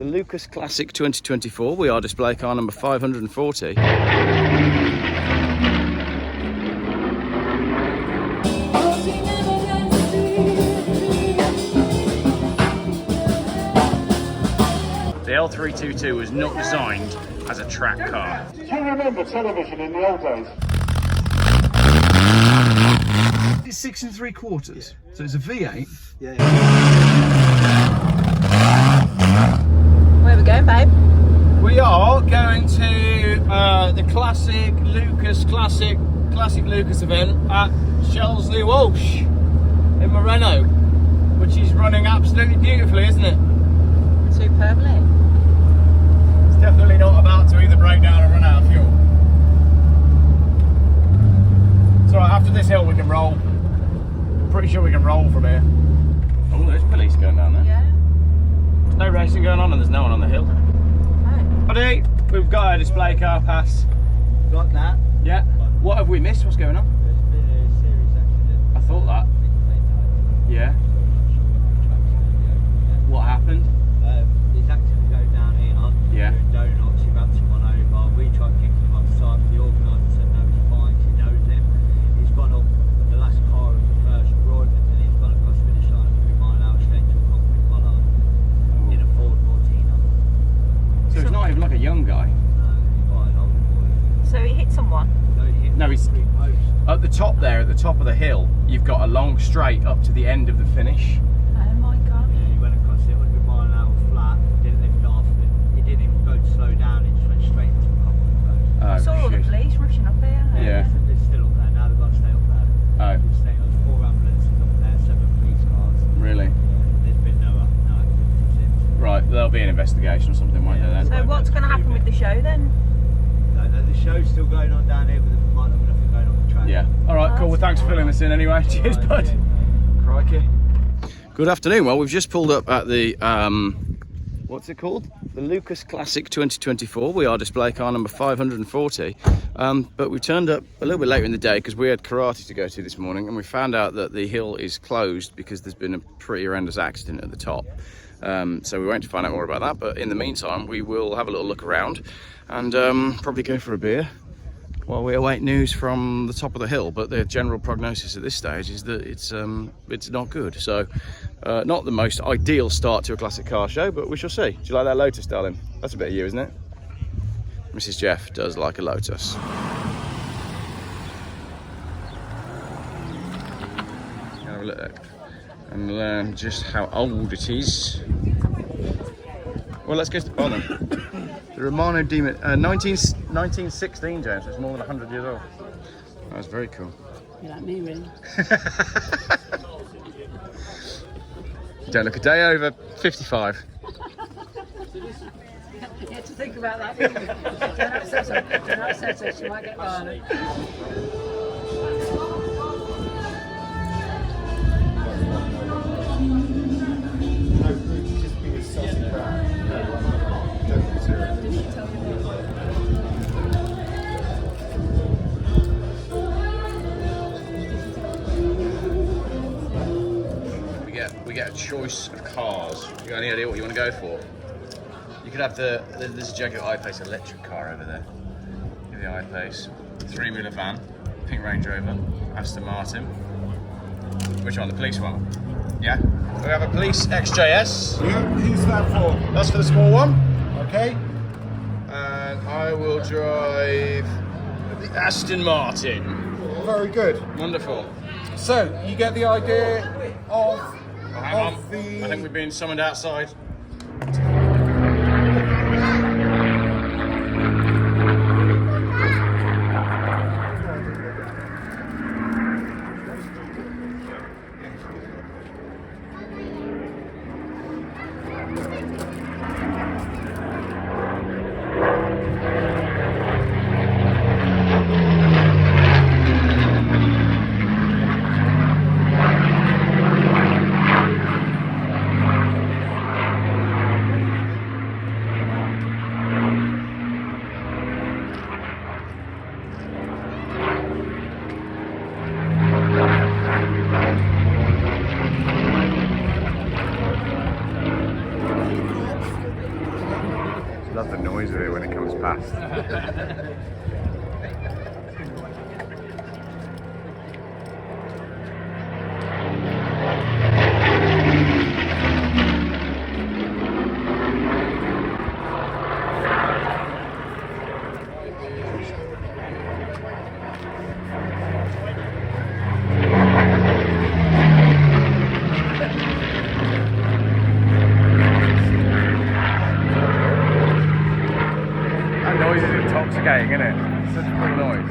The Lucas Classic 2024, we are display car number 540. The L322 was not designed as a track car. Do you remember television in the old days? It's 6 3/4, so it's a V8. Yeah. Where are we going, babe? We are going to the Classic Lucas event at Shelsley Walsh in Moreno, which is running absolutely beautifully, isn't it? Superbly. It's definitely not about to either break down or run out of fuel. So after this hill we can roll. Pretty sure we can roll from here. Oh, there's police going down there. Yeah. There's no racing going on and there's no one on the hill. Oh. Buddy, we've got a display car pass. Got that. Yeah. What have we missed? What's going on? There's been a serious accident. I thought that. Yeah. What happened? This accident go down here. Yeah. Doing donuts. He ran someone over. We tried kicking him off the side. The organiser said no, he's fine. He knows him. He's gone up the last car of the first run, and he's gone across the finish line 3 mile an hour straight to a concrete bollard in a Ford Cortina. So it's not even like a young guy. Quite an old boy. So he hit someone? So he hit No, he's three posts. at the top there, at the top of the hill. You've got a long straight up to the end of the finish. Oh my god. He went across it 100 mile an hour flat, didn't lift off, and he didn't even go to slow down, he just went straight into a concrete post. Oh, I saw all the shoot. police rushing up here. Yeah. They're still up there now, they've got to stay up there. Oh, They're staying, there's 4 ambulances up there, 7 police cars. really? There's been no accident since. Right, there'll be an investigation or something, won't there then? So what's going to happen with the show then? No, the show's still going on down here, but there might not be nothing going on the track. Yeah. All right, cool. Well, thanks for filling this in anyway. Cheers, bud. Crikey. Good afternoon. Well, we've just pulled up at the, what's it called? The Lucas Classic 2024. We are display car number 540. But we turned up a little bit later in the day because we had karate to go to this morning, and we found out that the hill is closed because there's been a pretty horrendous accident at the top. So we went to find out more about that, but in the meantime we will have a little look around and probably go for a beer while we await news from the top of the hill. But the general prognosis at this stage is that it's not good. So not the most ideal start to a classic car show, but we shall see. Do you like that Lotus, darling? That's a bit of you, isn't it? Mrs. Jeff does like a Lotus. Have a look and learn just how old it is. Well, let's go to the bottom. The Romano Demon, 1916, James, so it's more than 100 years old. That's very cool. You like me, really? You don't look a day over 55. You had to think about that, didn't you? Don't upset her. Don't upset her. She might get violent. We get a choice of cars. You got any idea what you want to go for? You could have there's a Jaguar I-Pace electric car over there. The I-Pace, 3-wheeler van, pink Range Rover, Aston Martin. Which one? The police one? Yeah. We have a police XJS. Yeah, who's that for? That's for the small one. Okay. And I will drive the Aston Martin. Very good. Wonderful. So, you get the idea of Hang on. I think we've been summoned outside. Love the noise of it when it comes past. That noise is intoxicating, isn't it? It's such a cool noise.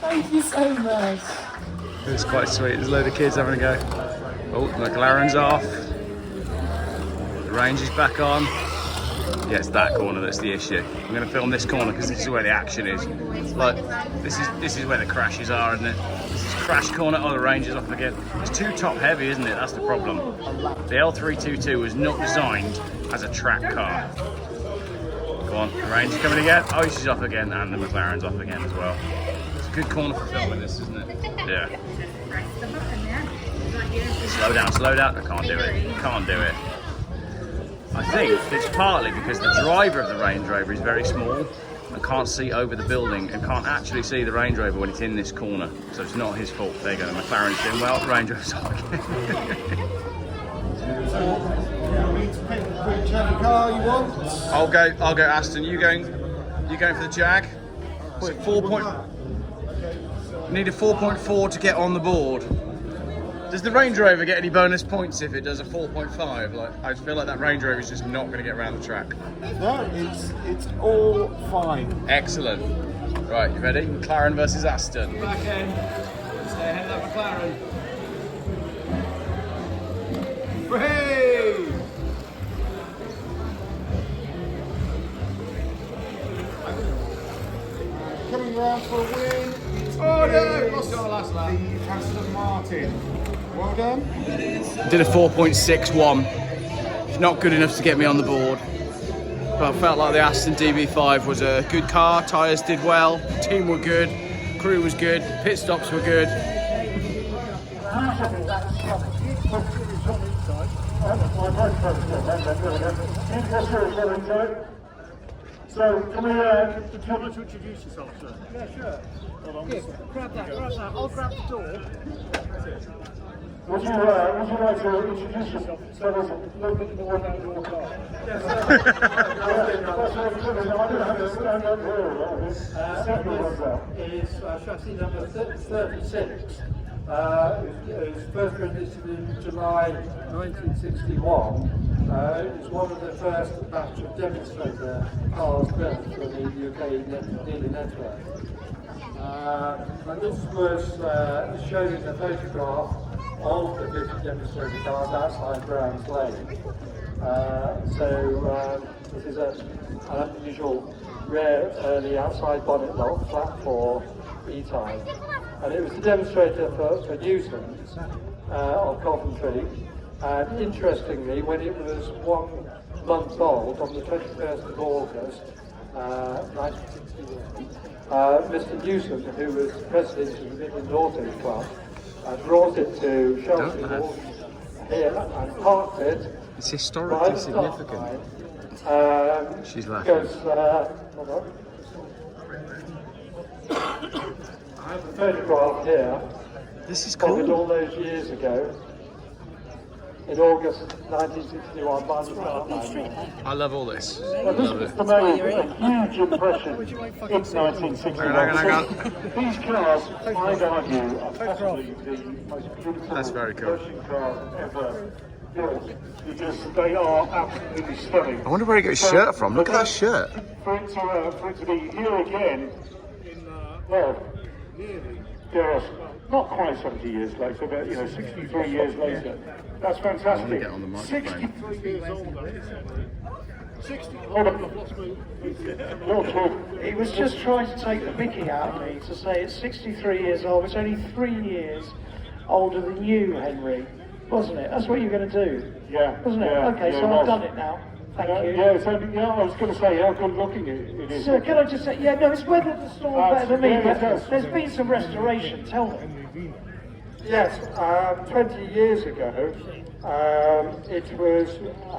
Thank you so much. It's quite sweet. There's a load of kids having a go. Oh, the McLaren's off. The range is back on. Yeah, it's that corner that's the issue. I'm going to film this corner because this is where the action is. Like, this is where the crashes are, isn't it? This is crash corner. Oh, the range is off again. It's too top heavy, isn't it? That's the problem. The L322 was not designed as a track car. Go on, the range is coming again. Oh, she's off again, and the McLaren's off again as well. It's a good corner for filming this, isn't it? Yeah. Slow down. I can't do it. Can't do it. I think it's partly because the driver of the Range Rover is very small and can't see over the building and can't actually see the Range Rover when it's in this corner. So it's not his fault. There you go, the McLaren's doing well, the Range Rover's off again. Whichever car you want. I'll go Aston. You going for the Jag? Is it 4 point? Need a 4.4 to get on the board. Does the Range Rover get any bonus points if it does a 4.5? Like, I feel like that Range Rover is just not going to get around the track. No, it's all fine. Excellent. Right, you ready? McLaren versus Aston. Back end. Stay ahead of that McLaren. Hey! Coming round for a win. Oh no! Lost our last lap. The Aston Martin. Well done. Did a 4.61. It's not good enough to get me on the board. But I felt like the Aston DB5 was a good car. Tyres did well. Team were good. Crew was good. Pit stops were good. So, can we introduce yourself, sir? Yeah, sure. Grab that. I'll grab the door. Would you like to introduce yourself? Tell us a little bit more about your car. Yes, I don't understand that here. is chassis number 36. It was first registered in July 1961. It's one of the first batch of demonstrator cars built for the UK dealer network. And this was shown in the photograph of the 50 demonstrator cars outside Brown's Lane. This is an unusual, rare, early outside bonnet lock, flat 4 E-type. And it was the demonstrator for Newson's of Coventry. And interestingly, when it was 1 month old, on the 21st of August, 1961, Mr. Newson, who was president of the Midland Auto Club, brought it to Shelsley Walsh Hill and parked it. It's historically significant. She's laughing. Because, hold on. I have a photograph here. This is Of it cool. all those years ago, in August 1961, by the start line. I love all this. Well, this was to make a huge impression in 1961. Hang on. These cars, I'd argue, are possibly the most beautiful That's very cool. racing cars ever built, because they are absolutely stunning. I wonder where he got his shirt from. Look at that shirt. For it to be here again, well, yes, not quite 70 years later, but 63 years later. That's fantastic. Get on the microphone. 63 years old. Hold on. He was just trying to take the mickey out of me to say it's 63 years old, it's only 3 years older than you, Henry, wasn't it? That's what you were going to do, Yeah. wasn't it? Yeah, Okay, yeah, so it I've was. done it now. Thank you. I was going to say how good looking it is. So can I just say, yeah, no, it's weathered the storm better than me, yeah, but it does. there's been some restoration, tell me. Yes, 20 years ago, it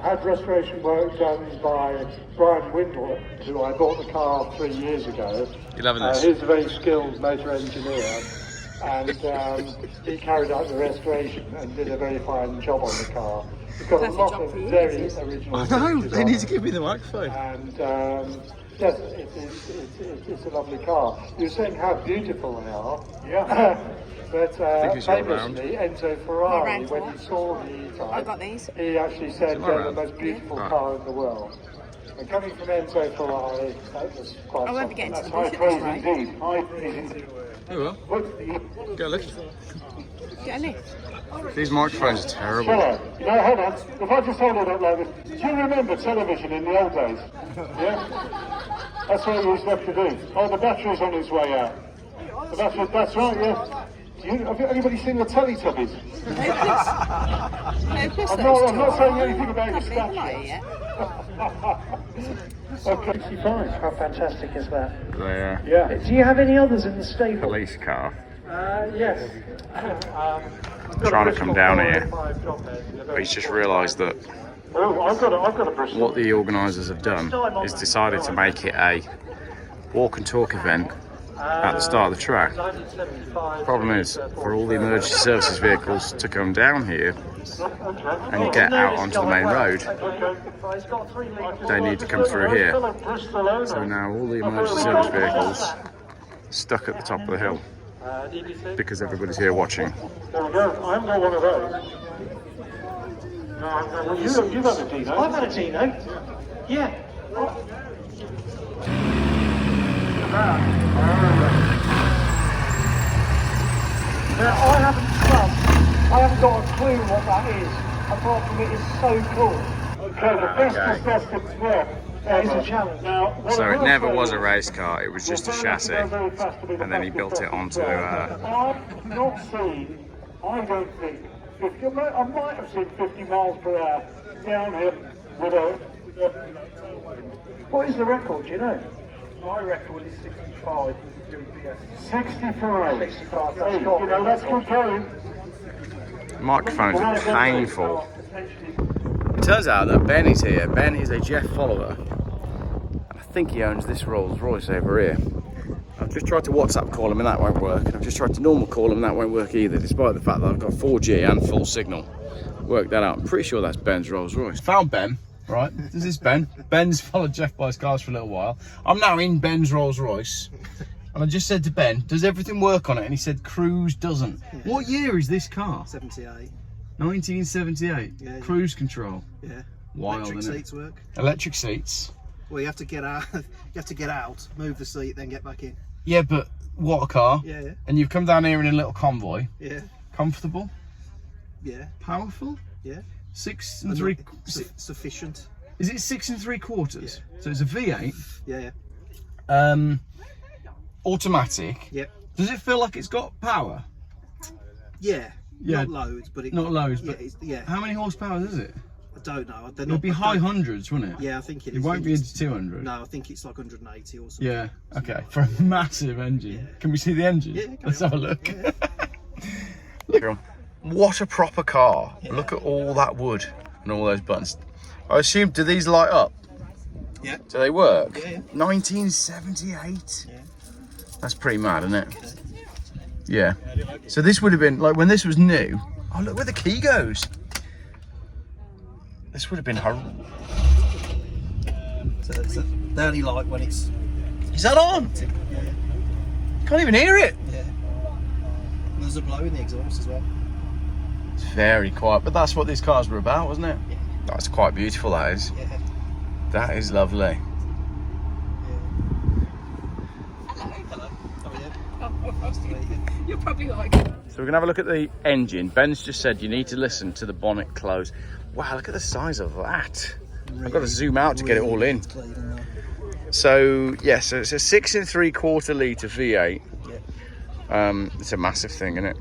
had restoration work done by Brian Windle, who I bought the car 3 years ago. You're loving this. He's a very skilled motor engineer, and he carried out the restoration and did a very fine job on the car. It's got a lot of very original I know, features they on need it. to give me the microphone. And yes, it's a lovely car. You were saying how beautiful they are. Yeah. But it's your round. famously, Enzo Ferrari, when he saw the E-Type, I got these. he actually said my they're the round? most beautiful Yeah. car in the world. And coming from Enzo Ferrari, that was quite I won't be something. getting to That's the high bush praise right? indeed. High praise indeed. Oh well, What? go lift. Get a lift. These microphones are terrible. Hello. Hold on. If I just hold it up like this, do you remember television in the old days? Yeah? That's what you used to have to do. Oh, the battery's on its way out. That's right, yeah. Have anybody seen the Teletubbies? I'm not saying anything about your statue. Okay. 65, how fantastic is that? The Yeah. Do you have any others in the stable? police car. Yes. Trying to come down here, but he's just realised that Oh, I've got a Bristol. what the organisers have done is decided to make it a walk and talk event at the start of the track. Problem is, for all the emergency services vehicles to come down here and get out onto the main road, they need to come through here. So now all the emergency service vehicles are stuck at the top of the hill because everybody's here watching. There we go. I haven't got one of those. No, well, you've had a Dino. I've had a Dino. Yeah. Now, I haven't got a clue what that is, apart from it is so cool. Okay, the fastest of 12. That is a challenge. Now, what So I it will never say was a is, race car, it was just a chassis, and then he built it onto I've not seen, I don't think, 50, I might have seen 50 miles per hour down here with a What is the record, do you know? My record is 65. 65. 65, Hey, that's you got know, that's good going. microphones are painful. It turns out that Ben is here. Ben is a Jeff follower. And I think he owns this Rolls Royce over here. I've just tried to WhatsApp call him and that won't work. And I've just tried to normal call him and that won't work either, despite the fact that I've got 4G and full signal. Work that out. I'm pretty sure that's Ben's Rolls Royce. Found Ben, right? This is Ben. Ben's followed Jeff by his cars for a little while. I'm now in Ben's Rolls Royce. And I just said to Ben, does everything work on it? And he said, cruise doesn't. What year is this car? 78. 1978. Yeah. Cruise control. Yeah. Wild, Electric isn't it? seats work. Electric seats. Well, you have to get out. You have to get out, move the seat, then get back in. Yeah, but what a car. Yeah, yeah, And you've come down here in a little convoy. yeah. Comfortable. Yeah. Powerful? Yeah. 6 and 3... Sufficient. Is it 6 and 3/4? Yeah. So it's a V8. Yeah. Automatic. Yep. Does it feel like it's got power? Yeah. Yeah. Not loads, but it. Not loads, but yeah. How many horsepower is it? I don't know. It'll be high hundreds, won't it? Yeah, I think it is. It won't be into 200. No, I think it's like 180 or something. Yeah. Okay. For a massive engine. Yeah. Can we see the engine? Yeah. Let's have a look. Yeah. Look, what a proper car. Yeah. Look at all that wood and all those buttons. I assume, do these light up? Yeah. Do they work? Yeah. 1978. Yeah. That's pretty mad, isn't it? Yeah. So this would have been, like when this was new, oh look where the key goes. This would have been horrible. So they only like when it's... Is that on? Yeah. Can't even hear it. Yeah. There's a blow in the exhaust as well. It's very quiet, but that's what these cars were about, wasn't it? Yeah. That's quite beautiful, that is. Yeah. That is lovely. Hello. Oh, nice to meet you. You're probably like... So we're gonna have a look at the engine. Ben's just said you need to listen to the bonnet close. Wow, look at the size of that. I've got to zoom out to get it all in. So yeah, so it's a 6 3/4 litre V8. Yeah. It's a massive thing, isn't it?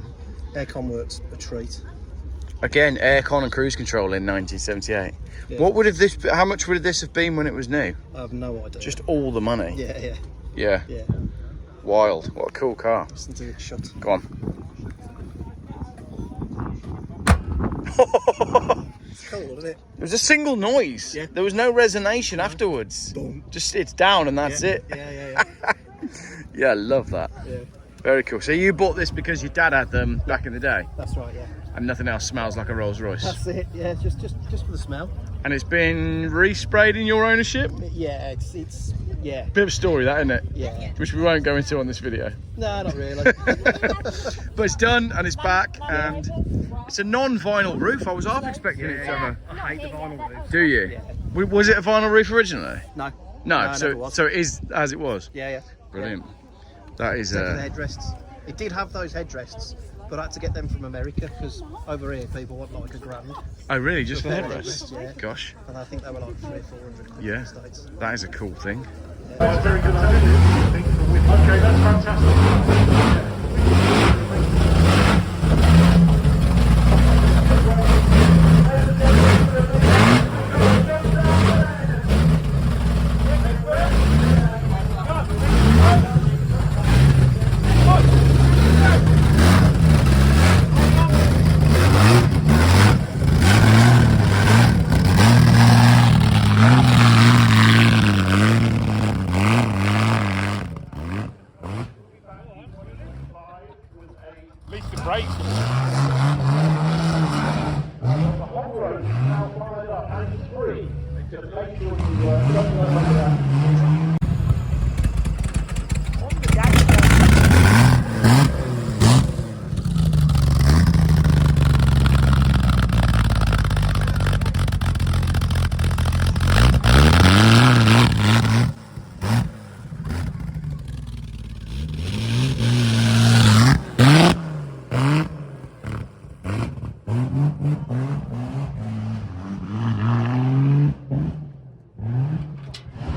Aircon works a treat. Again, aircon and cruise control in 1978. Yeah. What would have this? How much would this have been when it was new? I have no idea. Just all the money. Yeah. Yeah. Yeah. Wild. What a cool car. Listen to it shut. Go on. It's cool, isn't it? It was a single noise. Yeah. There was no resonation afterwards. Boom. Just it's down and that's it. Yeah. Yeah, I love that. Yeah. Very cool. So you bought this because your dad had them back in the day, That's right. Yeah. and nothing else smells like a Rolls Royce. That's it. Yeah. Just for the smell. And it's been resprayed in your ownership. Yeah. It's yeah. Bit of a story, that, isn't it? Yeah. Which we won't go into on this video. No, not really. But it's done and it's back, and it's a non-vinyl roof. I was half expecting it to have I hate the vinyl roof. Do you? Yeah. Was it a vinyl roof originally? No. No. No, So it is as it was. Yeah. Brilliant. That is. Except for the headrests. It did have those headrests, but I had to get them from America because over here people want like $1,000. Oh really? Just for For headrests? yeah. Gosh. And I think they were like $300 or $400 in Yeah. the States. That is a cool thing. That's very good. Okay, that's fantastic. At least the brakes.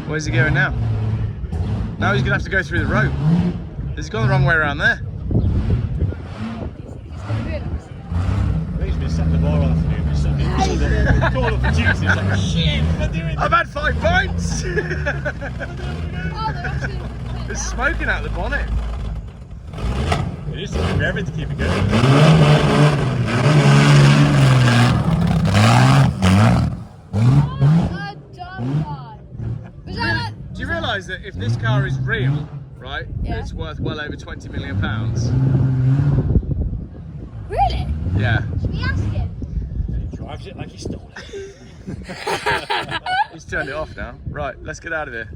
Where's he going now? Now he's gonna have to go through the rope. He's gone the wrong way around there. He's been setting the bar all afternoon. He's call up the juices like, shit, what am I doing? I've had 5 pints! There's smoking out the bonnet. It is something for everything to keep it going. Do you realise that if this car is real, right, it's worth well over £20 million? Really? Yeah. Should we ask him? He drives it like he stole it. He's turned it off now. Right, let's get out of here.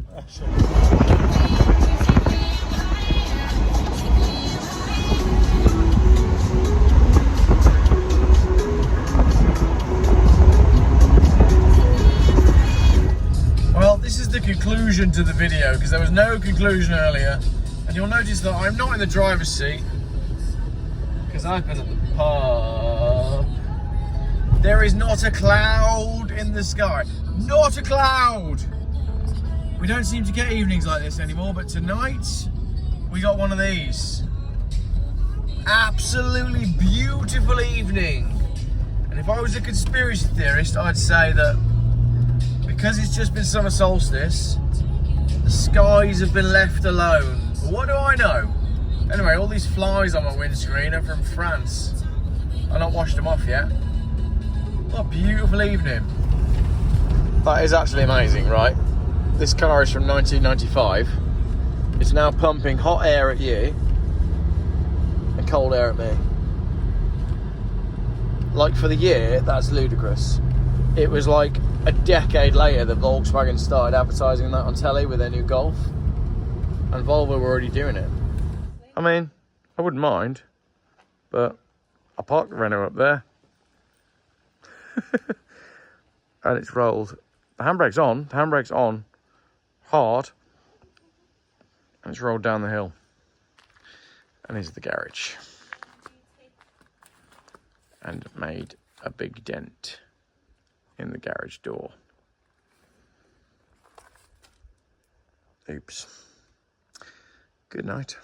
Well, this is the conclusion to the video because there was no conclusion earlier, and you'll notice that I'm not in the driver's seat because I've been at the pub. There is not a cloud in the sky. Not a cloud! We don't seem to get evenings like this anymore, but tonight we got one of these. Absolutely beautiful evening. And if I was a conspiracy theorist, I'd say that because it's just been summer solstice, the skies have been left alone. But what do I know? Anyway, all these flies on my windscreen are from France. I've not washed them off yet. What a beautiful evening. That is actually amazing, right? This car is from 1995. It's now pumping hot air at you and cold air at me. Like, for the year, that's ludicrous. It was like a decade later that Volkswagen started advertising that on telly with their new Golf, and Volvo were already doing it. I mean, I wouldn't mind, but I parked the Renault up there. And it's rolled. The handbrake's on, hard, and it's rolled down the hill. And here's the garage. And made a big dent in the garage door. Oops. Good night.